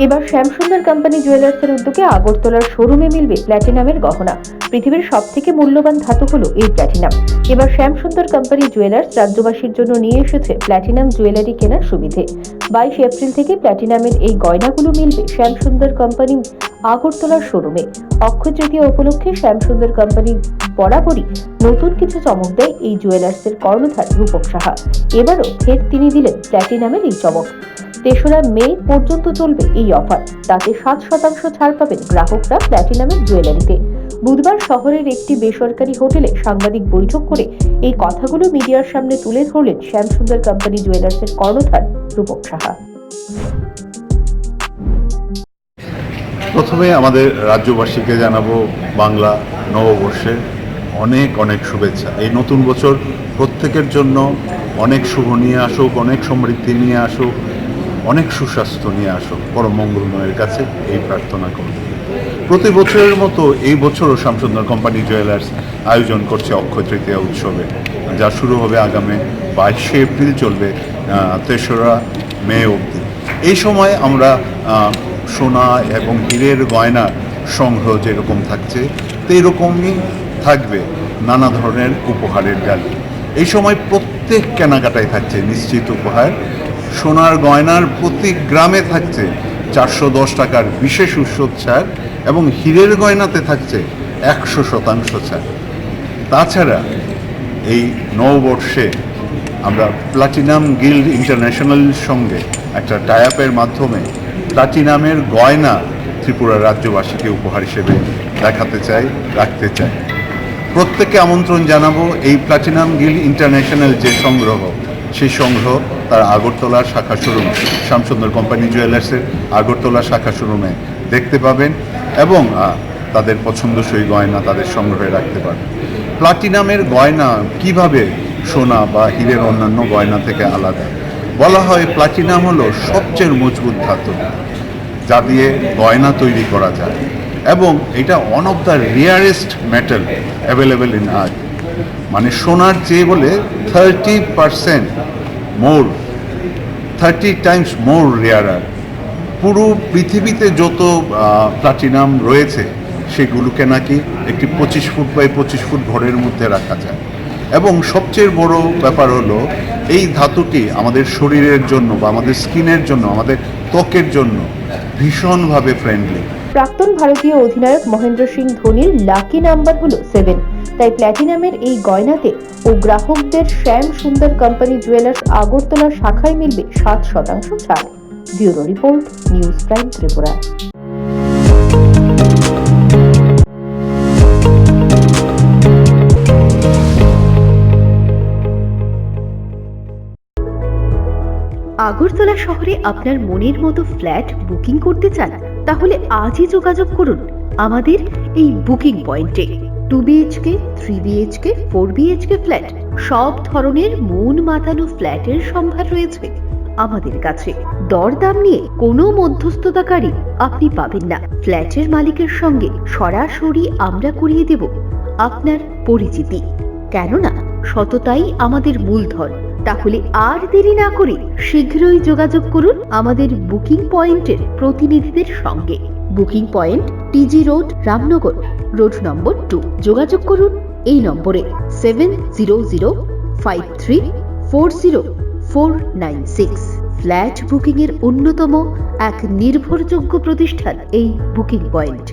এবার শ্যামসুন্দর কোম্পানি জুয়েলার্সের উদ্যোগে আগরতলার শোরুমে মিলবে প্ল্যাটিনামের গহনা। পৃথিবীর সবথেকে মূল্যবান ধাতু হলো এই প্ল্যাটিনাম। এবার শ্যামসুন্দর কোম্পানি জুয়েলার্স রাজ্যবাসীর জন্য নিয়ে এসেছে প্ল্যাটিনাম জুয়েলারি কেনার সুবিধে। 22 এপ্রিল থেকে প্ল্যাটিনামের এই গয়নাগুলো মিলবে শ্যামসুন্দর কোম্পানি আগরতলার শোরুমে। অক্ষয় তৃতীয়া উপলক্ষে শ্যামসুন্দর কোম্পানি বরাবরই নতুন কিছু চমক দেয় এই জুয়েলার্সের কর্ণধার রূপক সাহা। এবারও ফের তিনি দিলেন প্ল্যাটিনামের এই চমক। ৩রা মে পর্যন্ত চলবে এই অফার। তাতে 7% ছাড় পাবেন গ্রাহকরা প্ল্যাটিনামের জুয়েলারিতে। বুধবার শহরের একটি বেসরকারি হোটেলে সাংবাদিক বৈঠক করে এই কথাগুলো মিডিয়ার সামনে তুলে ধরলেন শ্যামসুন্দর কোম্পানি জুয়েলার্সের কর্ণধার রূপক সাহা। প্রথমে আমাদের রাজ্যবাসীকে জানাবো বাংলা নববর্ষের অনেক অনেক শুভেচ্ছা। এই নতুন বছর প্রত্যেকের জন্য অনেক শুভ নিয়ে আসুক, অনেক সমৃদ্ধি নিয়ে আসুক, অনেক সুস্বাস্থ্য নিয়ে আসুক। পরম মঙ্গলময়ের কাছে এই প্রার্থনা করব। প্রতি বছরের মতো এই বছরও শ্যামসুন্দর কোম্পানি জুয়েলার্স আয়োজন করছে অক্ষয় তৃতীয়া উৎসবে, যা শুরু হবে আগামী 22 এপ্রিল, চলবে 3রা মে অবধি। এই সময় আমরা সোনা এবং হীরের গয়না সংগ্রহ যেরকম থাকছে সেইরকমই থাকবে নানা ধরনের উপহারের ডালি। এই সময় প্রত্যেক কেনাকাটায় থাকছে নিশ্চিত উপহার। সোনার গয়নার প্রতি গ্রামে থাকছে 410 টাকার বিশেষ উৎসব ছাড় এবং হীরের গয়নাতে থাকছে 100% ছাড়। তাছাড়া এই নববর্ষে আমরা প্লাটিনাম গিল্ড ইন্টারন্যাশনালের সঙ্গে একটা টাই আপের মাধ্যমে প্লাটিনামের গয়না ত্রিপুরা রাজ্যবাসীকে উপহার হিসেবে দেখাতে চাই, রাখতে চাই। প্রত্যেককে আমন্ত্রণ জানাবো এই প্লাটিনাম গিল্ড ইন্টারন্যাশনাল যে সংগ্রহ, সেই সংগ্রহ তার আগরতলার শাখা শোরুম শ্যামসুন্দর কোম্পানি জুয়েলার্সের আগরতলা শাখা শোরুমে দেখতে পাবেন এবং তাদের পছন্দসই গয়না তাদের সংগ্রহে রাখতে পারবেন। প্লাটিনামের গয়না কিভাবে সোনা বা হীরের অন্যান্য গয়না থেকে আলাদা? বলা হয় প্লাটিনাম হলো সবচেয়ে মজবুত ধাতু যা দিয়ে গয়না তৈরি করা যায় এবং এটা one of the rarest metal available in আর্থ। মানে সোনার চেয়ে বলে 30% মোর, 30 টাইমস মোর রেয়ারার। পুরো পৃথিবীতে যত প্লাটিনাম রয়েছে সেগুলোকে নাকি একটি 25 ফুট বাই 25 ফুট ঘরের মধ্যে রাখা যায়। এবং সবচেয়ে বড় ব্যাপার হলো এই ধাতুটি আমাদের শরীরের জন্য বা আমাদের স্কিনের জন্য, আমাদের ত্বকের জন্য ভীষণভাবে ফ্রেন্ডলি। প্রাক্তন ভারতীয় অধিনায়ক মহেন্দ্র সিং ধোনির লাকি নাম্বার হলো 7। তাই প্ল্যাটিনামের এই গয়নাতে ও গ্রাহকদের শ্যামসুন্দর কোম্পানি জুয়েলার্স আগরতলা শাখায় মিলবে 7% ছাড়। Bureau report, news prime Tripura. Agartala শহরে আপনার মনের মতো ফ্ল্যাট বুকিং করতে চান? তাহলে আজই যোগাযোগ করুন আমাদের এই বুকিং পয়েন্টে। 2 BHK, 3 BHK, 4 BHK ফ্ল্যাট, সব ধরনের মন মাতানো ফ্ল্যাটের সম্ভার রয়েছে আমাদের কাছে। দরদাম নিয়ে কোনো মধ্যস্থতাকারী আপনি পাবেন না। ফ্ল্যাটের মালিকের সঙ্গে সরাসরি আমরা করিয়ে দেব আপনার পরিচিতি, কেননা সততাই আমাদের মূলধন। তাহলে আর দেরি না করে শীঘ্রই যোগাযোগ করুন আমাদের বুকিং পয়েন্টের প্রতিনিধিদের সঙ্গে। Booking point TG road, Ramnagar road number 2। যোগাযোগ করুন এই নম্বরে 7005340496। ফ্ল্যাট বুকিং এর অন্যতম এক নির্ভরযোগ্য প্রতিষ্ঠান এই বুকিং পয়েন্ট।